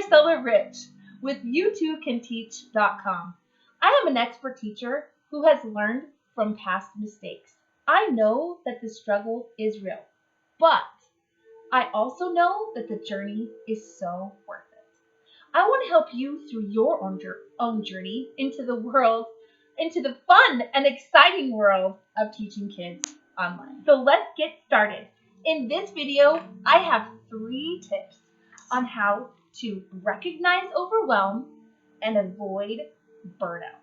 Marcella Rich with you2canteach.com. I am an expert teacher who has learned from past mistakes. I know that the struggle is real, but I also know that the journey is so worth it. I want to help you through your own journey into the fun and exciting world of teaching kids online. So let's get started. In this video, I have 3 tips on how to recognize overwhelm and avoid burnout.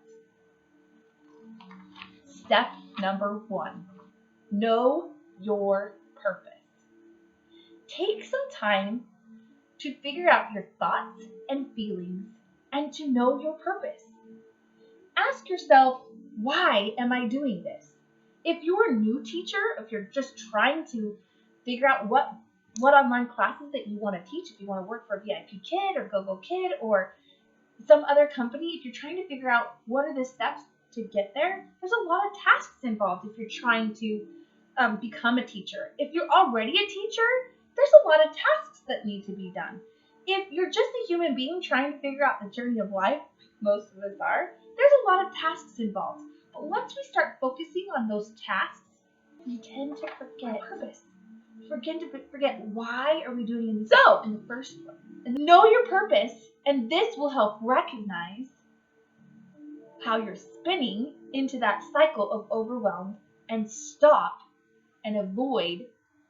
Step number 1, know your purpose. Take some time to figure out your thoughts and feelings and to know your purpose. Ask yourself, why am I doing this? If you're a new teacher, if you're just trying to figure out what online classes that you want to teach, if you want to work for VIP Kid or GoGo Kid or some other company, if you're trying to figure out what are the steps to get there, there's a lot of tasks involved if you're trying to become a teacher. If you're already a teacher, there's a lot of tasks that need to be done. If you're just a human being trying to figure out the journey of life, most of us are, there's a lot of tasks involved. But once we start focusing on those tasks, we tend to forget purpose. Forget why are we doing this in the first place. And know your purpose, and this will help recognize how you're spinning into that cycle of overwhelm and stop and avoid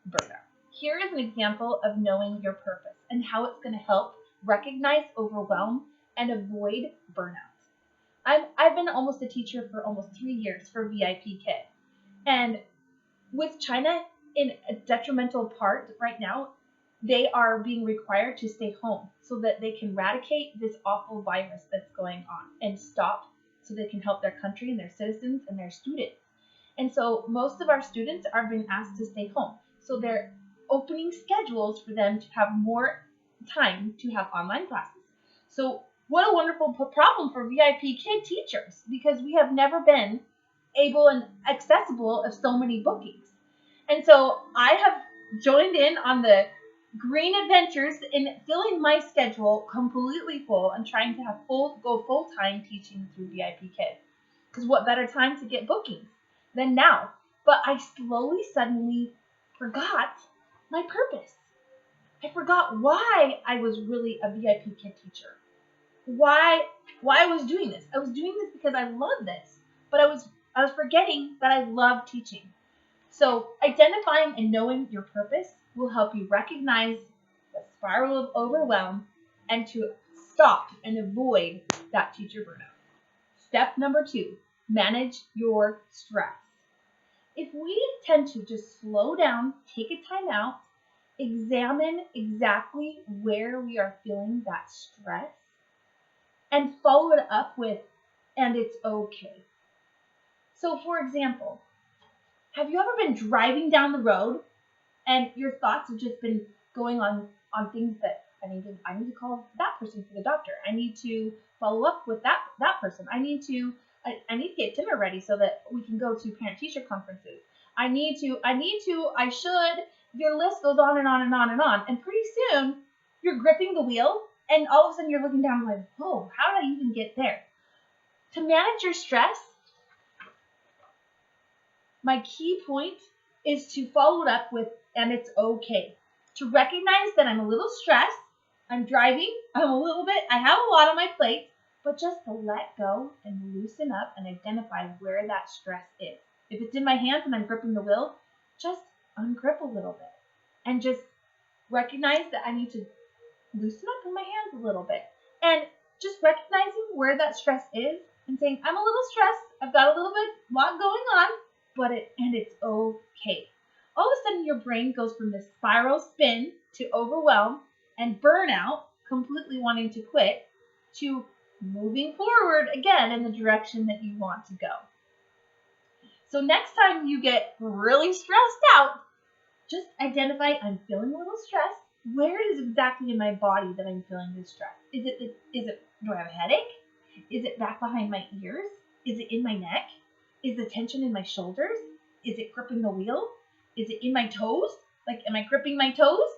burnout. Here is an example of knowing your purpose and how it's going to help recognize overwhelm and avoid burnout. I've been almost a teacher for almost 3 years for VIP Kid. And with China in a detrimental part right now, they are being required to stay home so that they can eradicate this awful virus that's going on and stop so they can help their country and their citizens and their students. And so most of our students are being asked to stay home. So they're opening schedules for them to have more time to have online classes. So what a wonderful problem for VIP Kid teachers, because we have never been able and accessible of so many bookings. And so I have joined in on the green adventures in filling my schedule completely full and trying to have go full-time teaching through VIP Kid. Because what better time to get bookings than now? But I suddenly forgot my purpose. I forgot why I was really a VIP Kid teacher. Why I was doing this. I was doing this because I love this, but I was forgetting that I love teaching. So identifying and knowing your purpose will help you recognize the spiral of overwhelm and to stop and avoid that teacher burnout. Step number 2, manage your stress. If we tend to just slow down, take a time out, examine exactly where we are feeling that stress, and follow it up with, and it's okay. So for example, have you ever been driving down the road and your thoughts have just been going on things that I need to call that person for the doctor. I need to follow up with that person. I need to get dinner ready so that we can go to parent-teacher conferences. I should. Your list goes on and on and on and on. And pretty soon, you're gripping the wheel, and all of a sudden you're looking down like, oh, how did I even get there? To manage your stress, my key point is to follow it up with, and it's okay. To recognize that I'm a little stressed, I'm driving, I have a lot on my plate, but just to let go and loosen up and identify where that stress is. If it's in my hands and I'm gripping the wheel, just ungrip a little bit and just recognize that I need to loosen up in my hands a little bit. And just recognizing where that stress is and saying, I'm a little stressed, I've got a lot going on, and it's okay. All of a sudden your brain goes from this spiral spin to overwhelm and burnout, completely wanting to quit, to moving forward again in the direction that you want to go. So next time you get really stressed out, just identify, I'm feeling a little stressed. Where is exactly in my body that I'm feeling this stress? Do I have a headache? Is it back behind my ears? Is it in my neck? Is the tension in my shoulders? Is it gripping the wheel? Is it in my toes? Am I gripping my toes?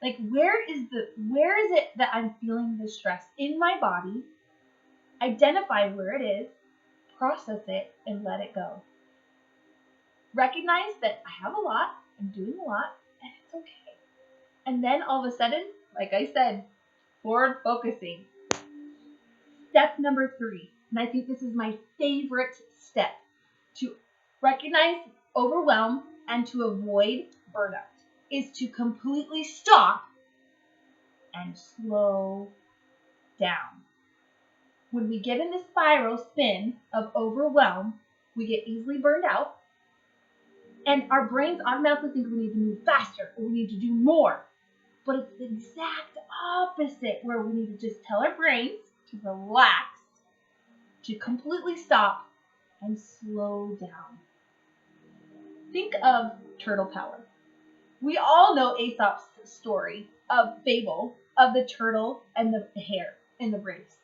Like where is it that I'm feeling the stress in my body? Identify where it is, process it, and let it go. Recognize that I have a lot, I'm doing a lot, and it's okay. And then all of a sudden, like I said, forward focusing. Step number 3, and I think this is my favorite step to recognize overwhelm and to avoid burnout, is to completely stop and slow down. When we get in the spiral spin of overwhelm, we get easily burned out, and our brains automatically think we need to move faster or we need to do more. But it's the exact opposite, where we need to just tell our brains to relax, to completely stop and slow down. Think of turtle power. We all know Aesop's story of fable of the turtle and the hare in the race.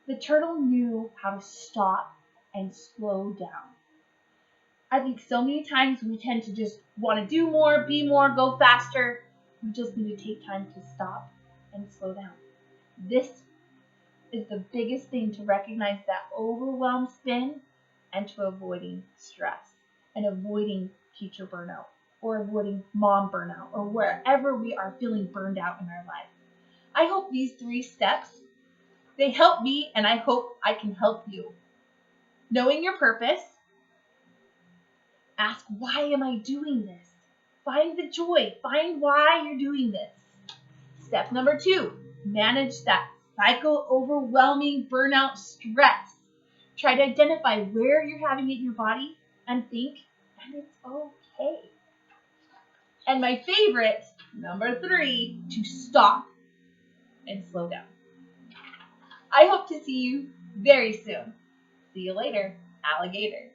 The turtle knew how to stop and slow down. I think so many times we tend to just want to do more, be more, go faster. We just need to take time to stop and slow down. This is the biggest thing to recognize that overwhelm spin and to avoiding stress and avoiding teacher burnout or avoiding mom burnout or wherever we are feeling burned out in our life. I hope these 3 steps, they help me, and I hope I can help you. Knowing your purpose, ask, why am I doing this? Find the joy. Find why you're doing this. Step number 2, manage that cycle overwhelming burnout stress. Try to identify where you're having it in your body and think, and it's okay. And my favorite, number 3, to stop and slow down. I hope to see you very soon. See you later, alligator.